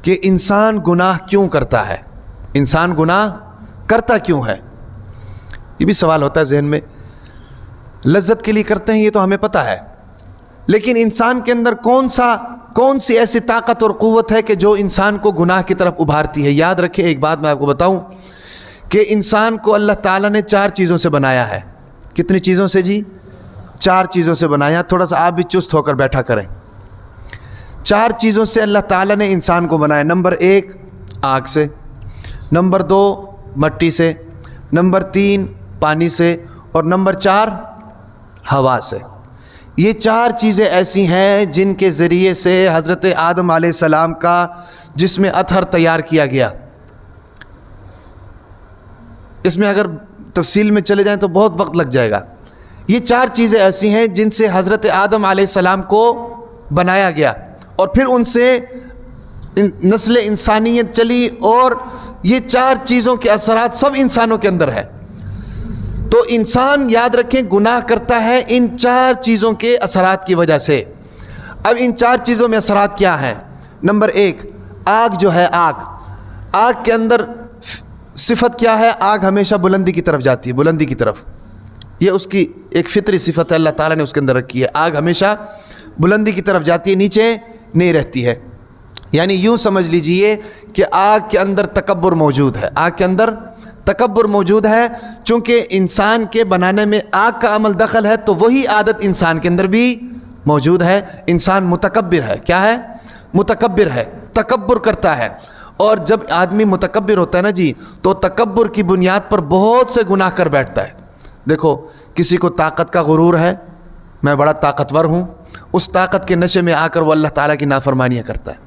کہ انسان گناہ کیوں کرتا ہے، انسان گناہ کرتا کیوں ہے؟ یہ بھی سوال ہوتا ہے ذہن میں۔ لذت کے لیے کرتے ہیں یہ تو ہمیں پتہ ہے، لیکن انسان کے اندر کون سی ایسی طاقت اور قوت ہے کہ جو انسان کو گناہ کی طرف ابھارتی ہے؟ یاد رکھیں، ایک بات میں آپ کو بتاؤں کہ انسان کو اللہ تعالیٰ نے 4 چیزوں سے بنایا ہے۔ کتنی چیزوں سے جی؟ 4 چیزوں سے بنایا۔ تھوڑا سا آپ بھی چست ہو کر بیٹھا کریں۔ 4 چیزوں سے اللہ تعالیٰ نے انسان کو بنایا۔ نمبر 1 آگ سے، نمبر 2 مٹی سے، نمبر 3 پانی سے، اور نمبر 4 ہوا سے۔ یہ 4 چیزیں ایسی ہیں جن کے ذریعے سے حضرت آدم علیہ السلام کا جسم اطہر تیار کیا گیا۔ اس میں اگر تفصیل میں چلے جائیں تو بہت وقت لگ جائے گا۔ یہ 4 چیزیں ایسی ہیں جن سے حضرت آدم علیہ السلام کو بنایا گیا، اور پھر ان سے نسل انسانیت چلی، اور یہ 4 چیزوں کے اثرات سب انسانوں کے اندر ہے۔ تو انسان یاد رکھیں گناہ کرتا ہے ان 4 چیزوں کے اثرات کی وجہ سے۔ اب ان 4 چیزوں میں اثرات کیا ہیں؟ نمبر 1 آگ جو ہے، آگ کے اندر صفت کیا ہے؟ آگ ہمیشہ بلندی کی طرف جاتی ہے، بلندی کی طرف۔ یہ اس کی ایک فطری صفت ہے، اللہ تعالیٰ نے اس کے اندر رکھی ہے۔ آگ ہمیشہ بلندی کی طرف جاتی ہے، نیچے نہیں رہتی ہے۔ یعنی یوں سمجھ لیجئے کہ آگ کے اندر تکبر موجود ہے، آگ کے اندر تکبر موجود ہے۔ چونکہ انسان کے بنانے میں آگ کا عمل دخل ہے، تو وہی عادت انسان کے اندر بھی موجود ہے۔ انسان متکبر ہے۔ کیا ہے؟ متکبر ہے، تکبر کرتا ہے۔ اور جب آدمی متکبر ہوتا ہے نا جی، تو تکبر کی بنیاد پر بہت سے گناہ کر بیٹھتا ہے۔ دیکھو، کسی کو طاقت کا غرور ہے، میں بڑا طاقتور ہوں، اس طاقت کے نشے میں آ کر وہ اللہ تعالیٰ کی نافرمانیاں کرتا ہے۔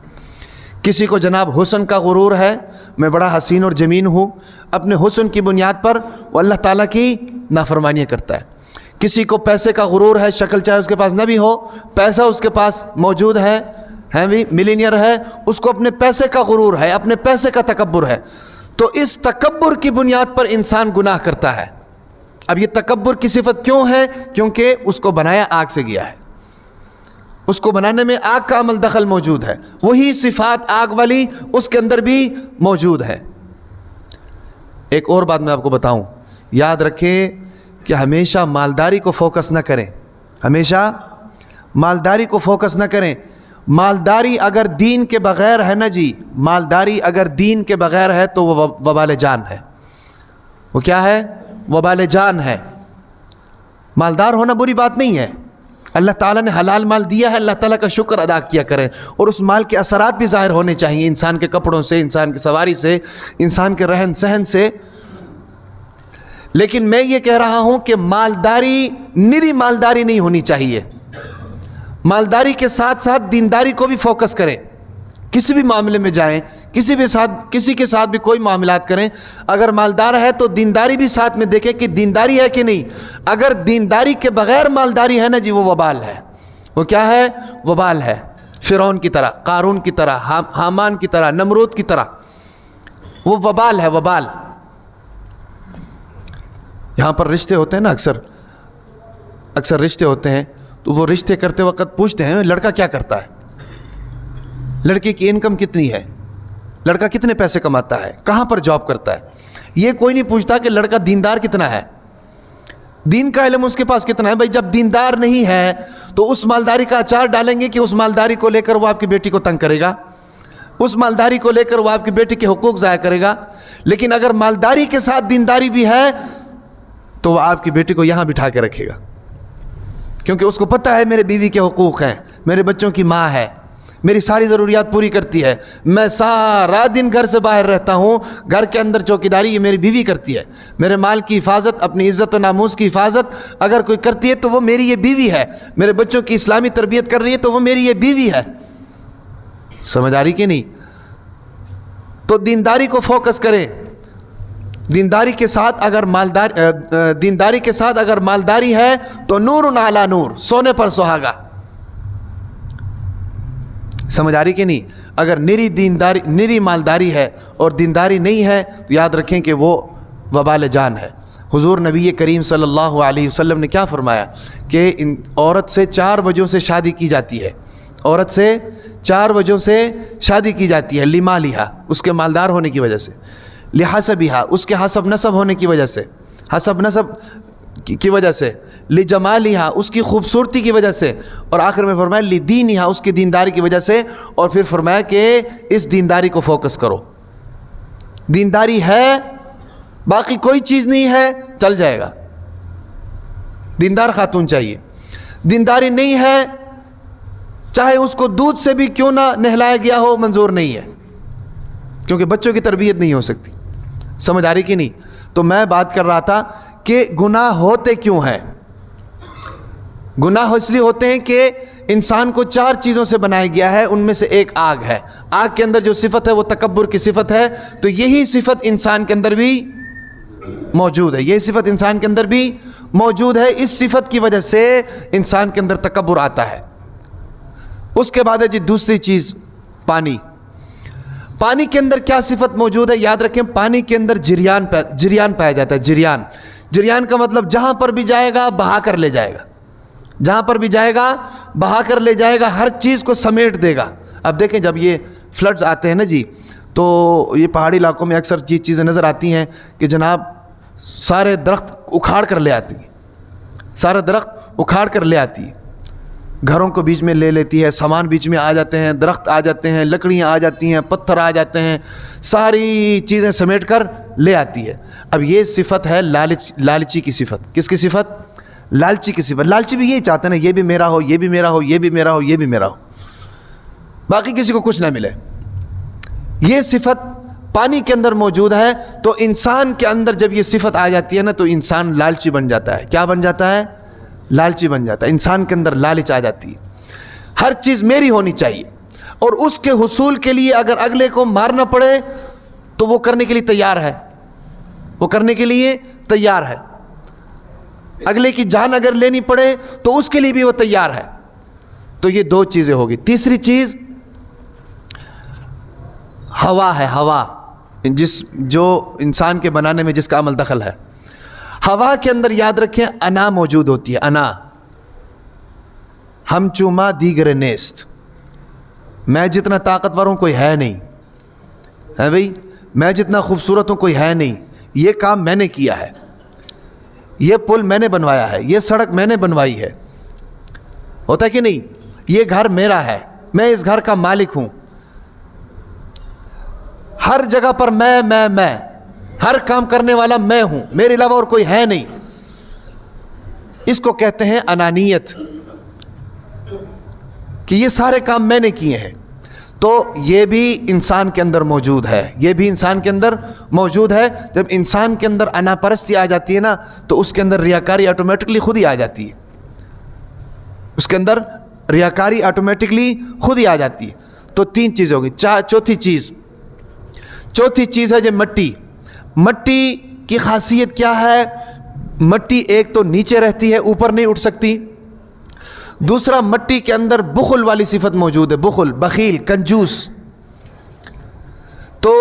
کسی کو جناب حسن کا غرور ہے، میں بڑا حسین اور جمیل ہوں، اپنے حسن کی بنیاد پر وہ اللہ تعالیٰ کی نافرمانیاں کرتا ہے۔ کسی کو پیسے کا غرور ہے، شکل چاہے اس کے پاس نہ بھی ہو، پیسہ اس کے پاس موجود ہے بھی ملینئر ہے، اس کو اپنے پیسے کا غرور ہے، اپنے پیسے کا تکبر ہے۔ تو اس تکبر کی بنیاد پر انسان گناہ کرتا ہے۔ اب یہ تکبر کی صفت کیوں ہے؟ کیونکہ اس کو بنایا آگ سے گیا ہے، اس کو بنانے میں آگ کا عمل دخل موجود ہے، وہی صفات آگ والی اس کے اندر بھی موجود ہے۔ ایک اور بات میں آپ کو بتاؤں، یاد رکھیں کہ ہمیشہ مالداری کو فوکس نہ کریں، ہمیشہ مالداری کو فوکس نہ کریں۔ مالداری اگر دین کے بغیر ہے نا جی، مالداری اگر دین کے بغیر ہے تو وہ وبال جان ہے۔ وہ کیا ہے؟ وبال جان ہے۔ مالدار ہونا بری بات نہیں ہے، اللہ تعالیٰ نے حلال مال دیا ہے، اللہ تعالیٰ کا شکر ادا کیا کریں، اور اس مال کے اثرات بھی ظاہر ہونے چاہیے، انسان کے کپڑوں سے، انسان کی سواری سے، انسان کے رہن سہن سے۔ لیکن میں یہ کہہ رہا ہوں کہ مالداری نری مالداری نہیں ہونی چاہیے۔ مالداری کے ساتھ ساتھ دینداری کو بھی فوکس کریں۔ کسی بھی معاملے میں جائیں، کسی کے ساتھ بھی کوئی معاملات کریں، اگر مالدار ہے تو دینداری بھی ساتھ میں دیکھیں کہ دینداری ہے کہ نہیں۔ اگر دینداری کے بغیر مالداری ہے نا جی، وہ وبال ہے۔ وہ کیا ہے؟ وبال ہے۔ فرعون کی طرح، قارون کی طرح، حامان کی طرح، نمرود کی طرح، وہ وبال ہے، وبال۔ یہاں پر رشتے ہوتے ہیں نا، اکثر رشتے ہوتے ہیں، تو وہ رشتے کرتے وقت پوچھتے ہیں لڑکا کیا کرتا ہے، لڑکی کی انکم کتنی ہے، لڑکا کتنے پیسے کماتا ہے، کہاں پر جاب کرتا ہے۔ یہ کوئی نہیں پوچھتا کہ لڑکا دیندار کتنا ہے، دین کا علم اس کے پاس کتنا ہے۔ بھائی جب دیندار نہیں ہے تو اس مالداری کا اچار ڈالیں گے کہ اس مالداری کو لے کر وہ آپ کی بیٹی کو تنگ کرے گا، اس مالداری کو لے کر وہ آپ کی بیٹی کے حقوق ضائع کرے گا۔ لیکن اگر مالداری کے ساتھ دینداری بھی ہے تو وہ آپ کی بیٹی کو یہاں بٹھا کے رکھے گا، کیونکہ اس کو پتہ ہے میرے بیوی کے حقوق ہیں، میرے بچوں کی ماں ہے، میری ساری ضروریات پوری کرتی ہے، میں سارا دن گھر سے باہر رہتا ہوں، گھر کے اندر چوکیداری یہ میری بیوی کرتی ہے، میرے مال کی حفاظت، اپنی عزت و ناموس کی حفاظت اگر کوئی کرتی ہے تو وہ میری یہ بیوی ہے، میرے بچوں کی اسلامی تربیت کر رہی ہے تو وہ میری یہ بیوی ہے۔ سمجھ آ رہی کہ نہیں؟ تو دینداری کو فوکس کریں۔ دینداری کے ساتھ اگر مالداری ہے تو نور علی نور، سونے پر سہاگا۔ سمجھ آ رہی کہ نہیں؟ اگر نری مالداری ہے اور دینداری نہیں ہے تو یاد رکھیں کہ وہ وبال جان ہے۔ حضور نبی کریم صلی اللہ علیہ وسلم نے کیا فرمایا کہ عورت سے 4 وجہوں سے شادی کی جاتی ہے۔ عورت سے 4 وجہوں سے شادی کی جاتی ہے. لمالہا، اس کے مالدار ہونے کی وجہ سے. لحسبہا، اس کے حسب نسب ہونے کی وجہ سے، حسب نسب کی وجہ سے. لجمالہا، اس کی خوبصورتی کی وجہ سے. اور آخر میں فرمایا لدینہا، اس کی دینداری کی وجہ سے. اور پھر فرمایا کہ اس دینداری کو فوکس کرو. دینداری ہے، باقی کوئی چیز نہیں ہے، چل جائے گا. دیندار خاتون چاہیے. دینداری نہیں ہے، چاہے اس کو دودھ سے بھی کیوں نہ نہلایا گیا ہو، منظور نہیں ہے، کیونکہ بچوں کی تربیت نہیں ہو سکتی. سمجھ آ رہی کہ نہیں؟ تو میں بات کر رہا تھا کہ گناہ ہوتے کیوں ہیں. گناہ اس لیے ہوتے ہیں کہ انسان کو 4 چیزوں سے بنایا گیا ہے. ان میں سے ایک آگ ہے. آگ کے اندر جو صفت ہے وہ تکبر کی صفت ہے. تو یہی صفت انسان کے اندر بھی موجود ہے. یہی صفت انسان کے اندر بھی موجود ہے. اس صفت کی وجہ سے انسان کے اندر تکبر آتا ہے. اس کے بعد ہے جی دوسری چیز، پانی. پانی کے اندر کیا صفت موجود ہے؟ یاد رکھیں، پانی کے اندر جریان پایا جاتا ہے. جریان کا مطلب جہاں پر بھی جائے گا بہا کر لے جائے گا. جہاں پر بھی جائے گا بہا کر لے جائے گا، ہر چیز کو سمیٹ دے گا. اب دیکھیں جب یہ فلڈز آتے ہیں نا جی، تو یہ پہاڑی علاقوں میں اکثر چیزیں نظر آتی ہیں کہ جناب سارے درخت اکھاڑ کر لے آتی ہیں. سارے درخت اکھاڑ کر لے آتی ہے، گھروں کو بیچ میں لے لیتی ہے، سامان بیچ میں آ جاتے ہیں، درخت آ جاتے ہیں، لکڑیاں آ جاتی ہیں، پتھر آ جاتے ہیں، ساری چیزیں سمیٹ کر لے آتی ہے. اب یہ صفت ہے لالچی کی صفت. کس کی صفت؟ لالچی کی صفت. لالچی بھی یہی چاہتے ہیں، یہ بھی میرا ہو، یہ بھی میرا ہو، یہ بھی میرا ہو، یہ بھی میرا ہو، باقی کسی کو کچھ نہ ملے. یہ صفت پانی کے اندر موجود ہے. تو انسان کے اندر جب یہ صفت آ جاتی ہے نا، تو انسان لالچی بن جاتا ہے. کیا بن جاتا ہے؟ لالچی بن جاتا ہے. انسان کے اندر لالچ آ جاتی ہے، ہر چیز میری ہونی چاہیے. اور اس کے حصول کے لیے اگر اگلے کو مارنا پڑے تو وہ کرنے کے لیے تیار ہے. وہ کرنے کے لیے تیار ہے. اگلے کی جان اگر لینی پڑے تو اس کے لیے بھی وہ تیار ہے. تو یہ 2 چیزیں ہوگی. تیسری چیز ہوا ہے. ہوا جو انسان کے بنانے میں جس کا عمل دخل ہے. ہوا کے اندر یاد رکھیں انا موجود ہوتی ہے. انا، ہم چوما دیگر نیست. میں جتنا طاقتور ہوں کوئی ہے نہیں ہے بھئی، میں جتنا خوبصورت ہوں کوئی ہے نہیں. یہ کام میں نے کیا ہے، یہ پل میں نے بنوایا ہے، یہ سڑک میں نے بنوائی ہے. ہوتا ہے کہ نہیں؟ یہ گھر میرا ہے، میں اس گھر کا مالک ہوں. ہر جگہ پر میں ہر کام کرنے والا میں ہوں، میرے علاوہ اور کوئی ہے نہیں. اس کو کہتے ہیں انانیت، کہ یہ سارے کام میں نے کیے ہیں. تو یہ بھی انسان کے اندر موجود ہے. یہ بھی انسان کے اندر موجود ہے. جب انسان کے اندر انا پرستی آ جاتی ہے نا، تو اس کے اندر ریاکاری آٹومیٹکلی خود ہی آ جاتی ہے. اس کے اندر ریاکاری آٹومیٹکلی خود ہی آ جاتی ہے. تو 3 چیزیں ہوگی. چوتھی چیز ہے جو مٹی. مٹی کی خاصیت کیا ہے؟ مٹی ایک تو نیچے رہتی ہے، اوپر نہیں اٹھ سکتی. دوسرا، مٹی کے اندر بخل والی صفت موجود ہے. بخل، بخیل، کنجوس. تو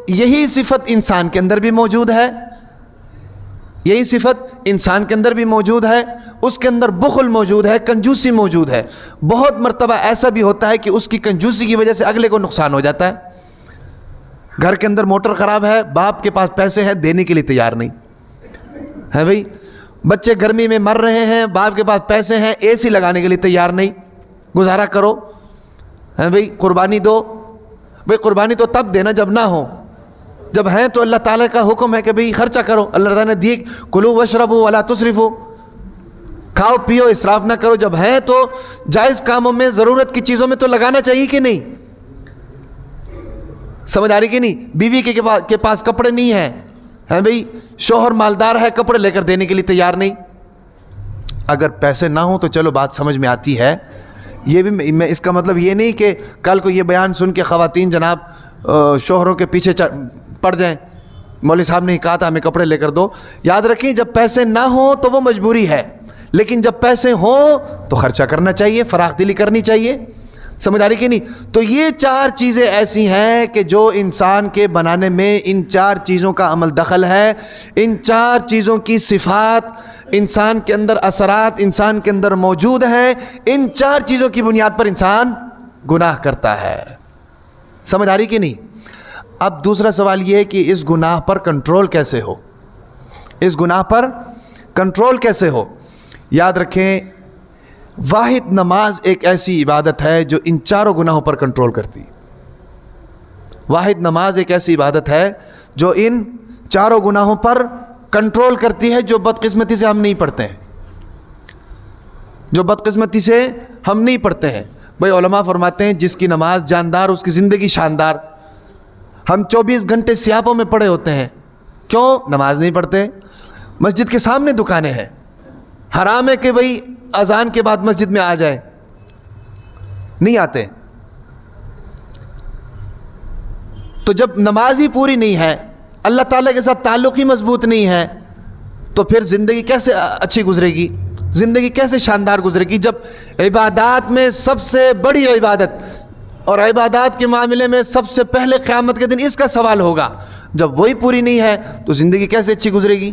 یہی صفت انسان کے اندر بھی موجود ہے. یہی صفت انسان کے اندر بھی موجود ہے. اس کے اندر بخل موجود ہے، کنجوسی موجود ہے. بہت مرتبہ ایسا بھی ہوتا ہے کہ اس کی کنجوسی کی وجہ سے اگلے کو نقصان ہو جاتا ہے. گھر کے اندر موٹر خراب ہے، باپ کے پاس پیسے ہیں، دینے کے لیے تیار نہیں ہے بھئی. بچے گرمی میں مر رہے ہیں، باپ کے پاس پیسے ہیں، اے سی لگانے کے لیے تیار نہیں. گزارا کرو ہے بھئی، قربانی دو. بھئی قربانی تو تب دینا جب نہ ہو. جب ہیں تو اللہ تعالیٰ کا حکم ہے کہ بھئی خرچہ کرو. اللہ تعالیٰ نے دی، کلوا واشربوا ولا تسرفوا، کھاؤ پیو، اسراف نہ کرو. جب ہیں تو جائز کاموں میں، ضرورت کی چیزوں میں تو لگانا چاہیے کہ نہیں؟ سمجھ آ رہی کہ نہیں؟ بیوی کے پاس کپڑے نہیں ہیں بھئی، شوہر مالدار ہے، کپڑے لے کر دینے کے لیے تیار نہیں. اگر پیسے نہ ہوں تو چلو بات سمجھ میں آتی ہے. یہ بھی میں اس کا مطلب یہ نہیں کہ کل کو یہ بیان سن کے خواتین جناب شوہروں کے پیچھے پڑ جائیں، مولوی صاحب نے کہا تھا ہمیں کپڑے لے کر دو. یاد رکھیں جب پیسے نہ ہوں تو وہ مجبوری ہے، لیکن جب پیسے ہوں تو خرچہ کرنا چاہیے، فراخ دلی کرنی چاہیے. سمجھ آ رہی کہ نہیں؟ تو یہ 4 چیزیں ایسی ہیں کہ جو انسان کے بنانے میں ان 4 چیزوں کا عمل دخل ہے. ان 4 چیزوں کی صفات انسان کے اندر، اثرات انسان کے اندر موجود ہیں. ان 4 چیزوں کی بنیاد پر انسان گناہ کرتا ہے. سمجھ آ رہی کہ نہیں؟ اب دوسرا سوال یہ ہے کہ اس گناہ پر کنٹرول کیسے ہو؟ اس گناہ پر کنٹرول کیسے ہو؟ یاد رکھیں واحد نماز ایک ایسی عبادت ہے جو ان چاروں گناہوں پر کنٹرول کرتی. واحد نماز ایک ایسی عبادت ہے جو ان چاروں گناہوں پر کنٹرول کرتی ہے، جو بدقسمتی سے ہم نہیں پڑھتے ہیں، جو بدقسمتی سے ہم نہیں پڑھتے ہیں. بھائی علماء فرماتے ہیں جس کی نماز جاندار اس کی زندگی شاندار. ہم 24 گھنٹے سیاپوں میں پڑے ہوتے ہیں، کیوں؟ نماز نہیں پڑھتے. مسجد کے سامنے دکانیں ہیں، حرام ہے کہ بھئی اذان کے بعد مسجد میں آ جائیں، نہیں آتے. تو جب نماز ہی پوری نہیں ہے، اللہ تعالیٰ کے ساتھ تعلق ہی مضبوط نہیں ہے، تو پھر زندگی کیسے اچھی گزرے گی؟ زندگی کیسے شاندار گزرے گی؟ جب عبادات میں سب سے بڑی عبادت اور عبادات کے معاملے میں سب سے پہلے قیامت کے دن اس کا سوال ہوگا، جب وہی پوری نہیں ہے تو زندگی کیسے اچھی گزرے گی؟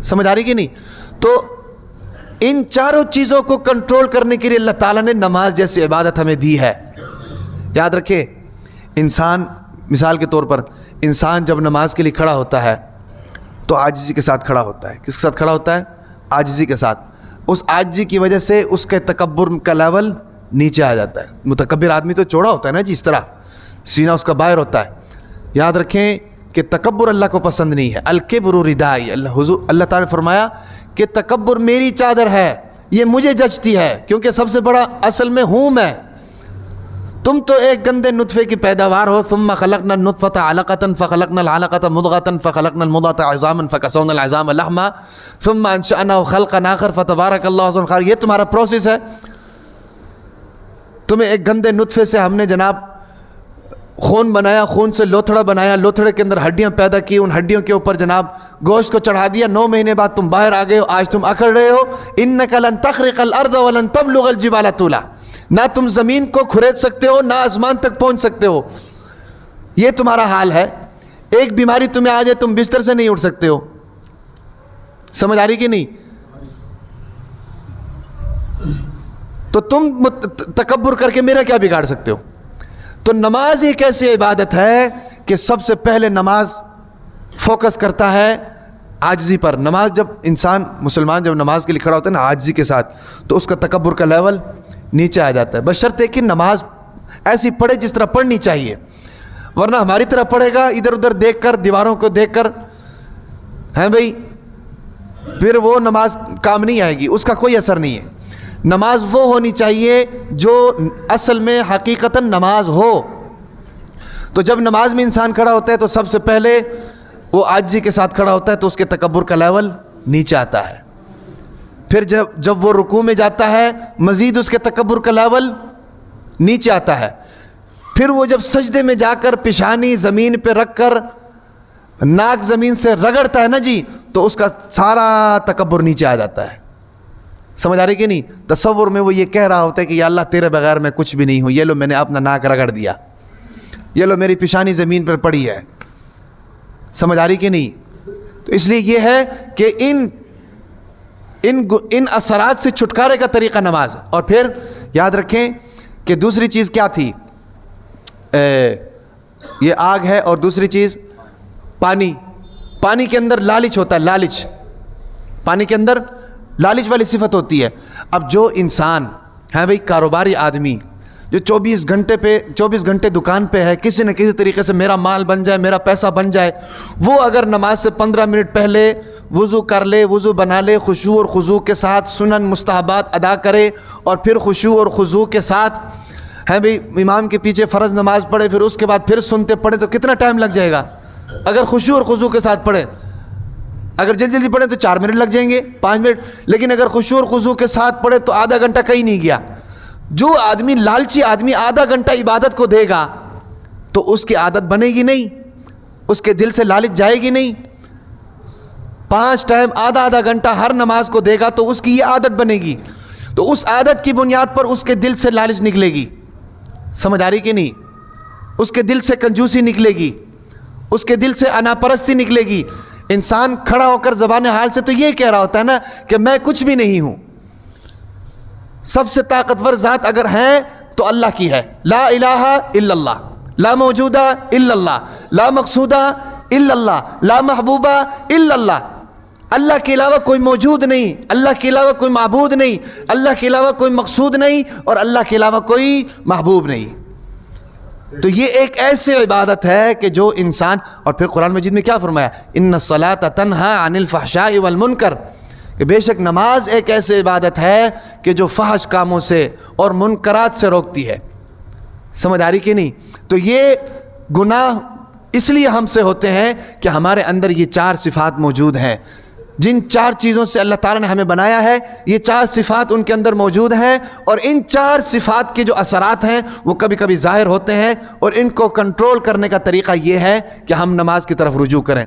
سمجھ آ رہی کہ نہیں؟ تو ان چاروں چیزوں کو کنٹرول کرنے کے لیے اللہ تعالیٰ نے نماز جیسی عبادت ہمیں دی ہے. یاد رکھیں انسان، مثال کے طور پر انسان جب نماز کے لیے کھڑا ہوتا ہے تو عاجزی کے ساتھ کھڑا ہوتا ہے. کس کے ساتھ کھڑا ہوتا ہے؟ عاجزی کے ساتھ. اس عاجزی کی وجہ سے اس کے تکبر کا لیول نیچے آ جاتا ہے. متکبر آدمی تو چوڑا ہوتا ہے نا جی، اس طرح سینہ اس کا باہر ہوتا ہے. یاد رکھیں کہ تکبر اللہ کو پسند نہیں ہے. الکبر ردائی، اللہ تعالیٰ نے فرمایا کہ تکبر میری چادر ہے، یہ مجھے جچتی ہے، کیونکہ سب سے بڑا اصل میں ہوں میں. تم تو ایک گندے نطفے کی پیداوار ہو. ثم خلقنا النطفة علقة فخلقنا العلقة مضغة فخلقنا المضغة عظاما فكسونا العظام لحما ثم انشأناه خلقا آخر فتبارك الله احسن الخالقين. یہ تمہارا پروسیس ہے. تمہیں ایک گندے نطفے سے ہم نے جناب خون بنایا، خون سے لوتھڑا بنایا، لوتھڑے کے اندر ہڈیاں پیدا کی، ان ہڈیوں کے اوپر جناب گوشت کو چڑھا دیا. 9 مہینے بعد تم باہر آ گئے ہو، آج تم اکڑ رہے ہو. انک لن تخرق الارض ولن تبلغ الجبال طولا. نہ تم زمین کو کھرید سکتے ہو، نہ آسمان تک پہنچ سکتے ہو. یہ تمہارا حال ہے. ایک بیماری تمہیں آ جائے تم بستر سے نہیں اٹھ سکتے ہو. سمجھ آ رہی کہ نہیں؟ تو تم تکبر کر کے میرا کیا بگاڑ سکتے ہو؟ تو نماز ایک ایسی عبادت ہے کہ سب سے پہلے نماز فوکس کرتا ہے عاجزی پر. نماز جب انسان مسلمان جب نماز کے لیے کھڑا ہوتا ہے نا عاجزی کے ساتھ، تو اس کا تکبر کا لیول نیچے آ جاتا ہے. بشرطے کہ نماز ایسی پڑھے جس طرح پڑھنی چاہیے، ورنہ ہماری طرح پڑھے گا ادھر ادھر دیکھ کر، دیواروں کو دیکھ کر، ہیں بھائی، پھر وہ نماز کام نہیں آئے گی، اس کا کوئی اثر نہیں ہے. نماز وہ ہونی چاہیے جو اصل میں حقیقتاً نماز ہو. تو جب نماز میں انسان کھڑا ہوتا ہے تو سب سے پہلے وہ عاجزی کے ساتھ کھڑا ہوتا ہے، تو اس کے تکبر کا لیول نیچے آتا ہے. پھر جب وہ رکوع میں جاتا ہے مزید اس کے تکبر کا لیول نیچے آتا ہے. پھر وہ جب سجدے میں جا کر پیشانی زمین پہ رکھ کر ناک زمین سے رگڑتا ہے نا جی، تو اس کا سارا تکبر نیچے آ جاتا ہے. سمجھ آ رہی کہ نہیں؟ تصور میں وہ یہ کہہ رہا ہوتا ہے کہ یا اللہ تیرے بغیر میں کچھ بھی نہیں ہوں، یہ لو میں نے اپنا ناک رگڑ دیا، یہ لو میری پیشانی زمین پر پڑی ہے. سمجھ آ رہی کہ نہیں؟ تو اس لیے یہ ہے کہ ان اثرات سے چھٹکارے کا طریقہ نماز. اور پھر یاد رکھیں کہ دوسری چیز کیا تھی؟ یہ آگ ہے، اور دوسری چیز پانی. پانی کے اندر لالچ ہوتا ہے، لالچ. پانی کے اندر لالچ والی صفت ہوتی ہے. اب جو انسان ہے بھئی کاروباری آدمی جو 24 گھنٹے دکان پہ ہے، کسی نہ کسی طریقے سے میرا مال بن جائے، میرا پیسہ بن جائے، وہ اگر نماز سے 15 منٹ پہلے وضو کر لے، وضو بنا لے، خشوع اور خضوع کے ساتھ سنن مستحبات ادا کرے، اور پھر خشوع اور خضوع کے ساتھ ہے بھئی امام کے پیچھے فرض نماز پڑھے، پھر اس کے بعد پھر سنتے پڑھے، تو کتنا ٹائم لگ جائے گا؟ اگر خشوع اور خضوع کے ساتھ پڑھے، اگر جلدی جلدی پڑھیں تو 4 منٹ لگ جائیں گے، 5 منٹ. لیکن اگر خشوع اور خضوع کے ساتھ پڑھے تو آدھا گھنٹہ کہیں نہیں گیا. جو آدمی لالچی آدمی آدھا گھنٹہ عبادت کو دے گا تو اس کی عادت بنے گی نہیں، اس کے دل سے لالچ جائے گی نہیں. 5 ٹائم آدھا گھنٹہ ہر نماز کو دے گا تو اس کی یہ عادت بنے گی. تو اس عادت کی بنیاد پر اس کے دل سے لالچ نکلے گی. سمجھ آ رہی کہ نہیں؟ اس کے دل سے کنجوسی نکلے گی، اس کے دل سے اناپرستی نکلے گی. انسان کھڑا ہو کر زبان حال سے تو یہ کہہ رہا ہوتا ہے نا کہ میں کچھ بھی نہیں ہوں. سب سے طاقتور ذات اگر ہیں تو اللہ کی ہے، لا الہ الا اللہ، لا موجودہ الا اللہ، لا مقصودہ الا اللہ، لا محبوبہ الا اللہ۔ اللہ کے علاوہ کوئی موجود نہیں، اللہ کے علاوہ کوئی معبود نہیں، اللہ کے علاوہ کوئی مقصود نہیں، اور اللہ کے علاوہ کوئی محبوب نہیں۔ تو یہ ایک ایسی عبادت ہے کہ جو انسان، اور پھر قرآن مجید میں کیا فرمایا، ان الصلاۃ تنہی عن الفحشاء والمنکر، کہ بے شک نماز ایک ایسی عبادت ہے کہ جو فحش کاموں سے اور منکرات سے روکتی ہے۔ سمجھ آ رہی کہ نہیں؟ تو یہ گناہ اس لیے ہم سے ہوتے ہیں کہ ہمارے اندر یہ چار صفات موجود ہیں، جن چار چیزوں سے اللہ تعالیٰ نے ہمیں بنایا ہے، یہ چار صفات ان کے اندر موجود ہیں، اور ان چار صفات کے جو اثرات ہیں وہ کبھی کبھی ظاہر ہوتے ہیں، اور ان کو کنٹرول کرنے کا طریقہ یہ ہے کہ ہم نماز کی طرف رجوع کریں۔